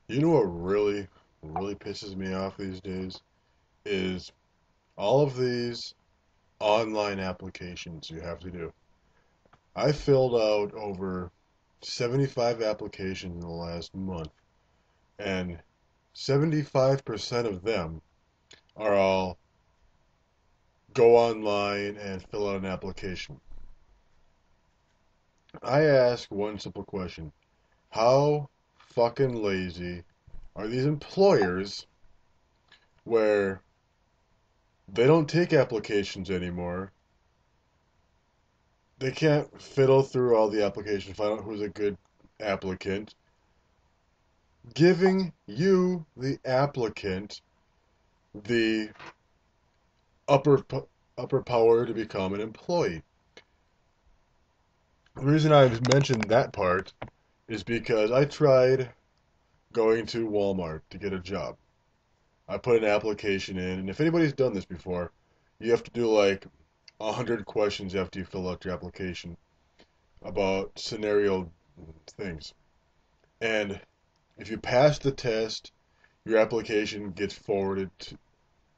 You know what really pisses me off these days is all of these online applications you have to do. I filled out over 75 applications in the last month, and 75% of them are all go online and fill out an application. I ask one simple question. How fucking lazy are these employers where they don't take applications anymore? They can't fiddle through all the applications, find out who's a good applicant, giving you, the applicant, the upper upper power to become an employee. The reason I've mentioned that part is because I tried going to Walmart to get a job. I put an application in, and if anybody's done this before, you have to do like 100 questions after you fill out your application about scenario things. And if you pass the test, your application gets forwarded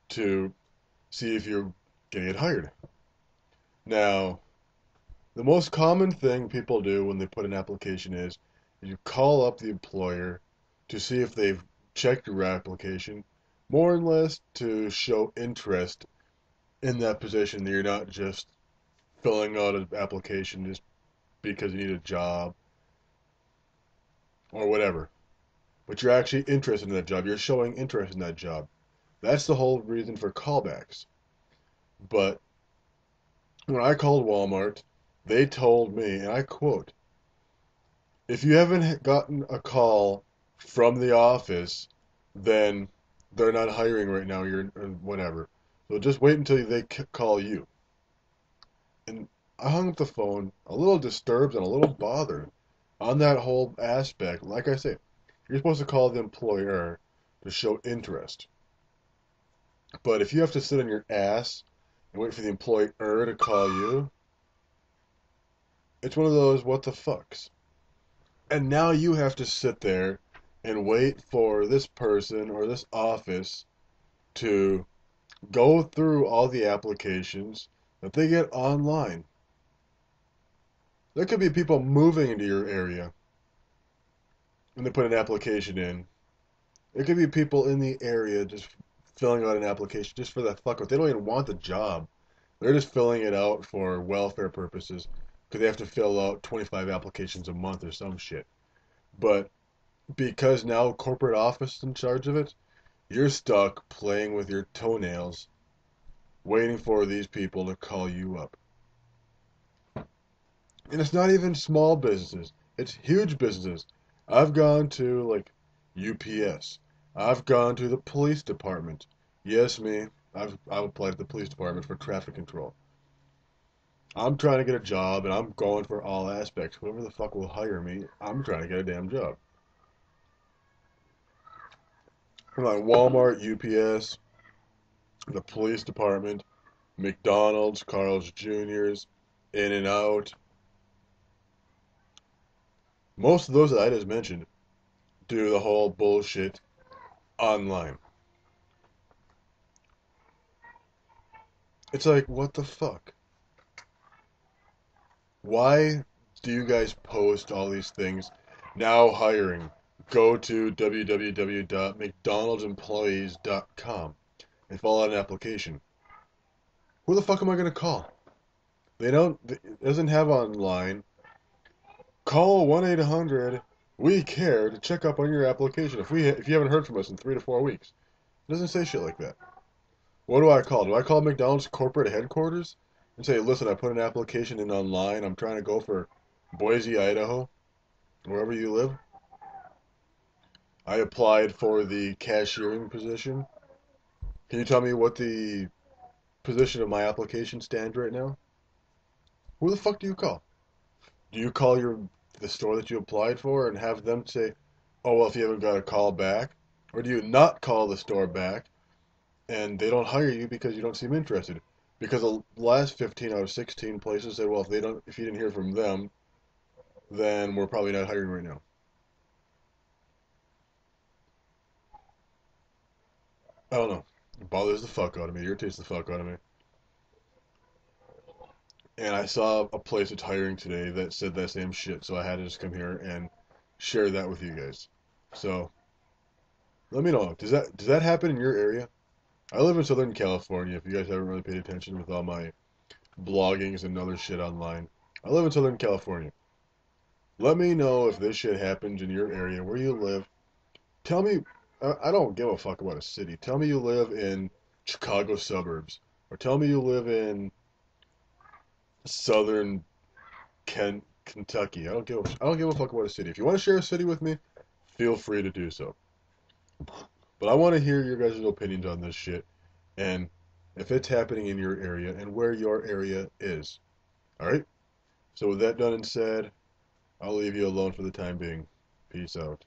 to see if you're going to get hired. Now, the most common thing people do when they put an application is you call up the employer to see if they've checked your application, more or less to show interest in that position, that you're not just filling out an application just because you need a job or whatever. But you're actually interested in that job. You're showing interest in that job. That's the whole reason for callbacks. But when I called Walmart, they told me, and I quote, if you haven't gotten a call from the office, then they're not hiring right now, you're or whatever. So just wait until they call you. And I hung up the phone a little disturbed and a little bothered on that whole aspect. Like I say, you're supposed to call the employer to show interest. But if you have to sit on your ass and wait for the employer to call you, it's one of those what the fucks. And now you have to sit there and wait for this person or this office to go through all the applications that they get online. There could be people moving into your area and they put an application in. There could be people in the area just filling out an application just for the fuck of it. They don't even want the job. They're just filling it out for welfare purposes because they have to fill out 25 applications a month or some shit. But because now corporate office is in charge of it, you're stuck playing with your toenails, waiting for these people to call you up. And it's not even small businesses, it's huge businesses. I've gone to like UPS. I've gone to the police department. Yes, me. I've applied to the police department for traffic control. I'm trying to get a job and I'm going for all aspects. Whoever the fuck will hire me, I'm trying to get a damn job. From like Walmart, UPS, the police department, McDonald's, Carl's Jr.'s, In and Out. Most of those that I just mentioned do the whole bullshit online. It's like, what the fuck? Why do you guys post all these things? Now hiring. Go to www.mcdonaldsemployees.com and fill out an application. Who the fuck am I going to call? They don't, it doesn't have online. Call 1-800 we care to check up on your application if you haven't heard from us in 3 to 4 weeks. It doesn't say shit like that. What do I call? Do I call McDonald's corporate headquarters and say, listen, I put an application in online. I'm trying to go for Boise, Idaho, wherever you live. I applied for the cashiering position. Can you tell me what the position of my application stands right now? Who the fuck do you call? Do you call the store that you applied for and have them say, oh, well, if you haven't got a call back? Or do you not call the store back and they don't hire you because you don't seem interested? Because the last 15 out of 16 places said, well, if you didn't hear from them, then we're probably not hiring right now. I don't know. It bothers the fuck out of me. Irritates the fuck out of me. And I saw a place that's hiring today that said that same shit, so I had to just come here and share that with you guys. So let me know. Does that happen in your area? I live in Southern California. If you guys haven't really paid attention with all my bloggings and other shit online, I live in Southern California. Let me know if this shit happens in your area where you live. Tell me. I don't give a fuck about a city. Tell me you live in Chicago suburbs, or tell me you live in Southern Kentucky. I don't give a fuck about a city. If you want to share a city with me, feel free to do so. But I want to hear your guys' opinions on this shit and if it's happening in your area and where your area is. All right? So with that done and said, I'll leave you alone for the time being. Peace out.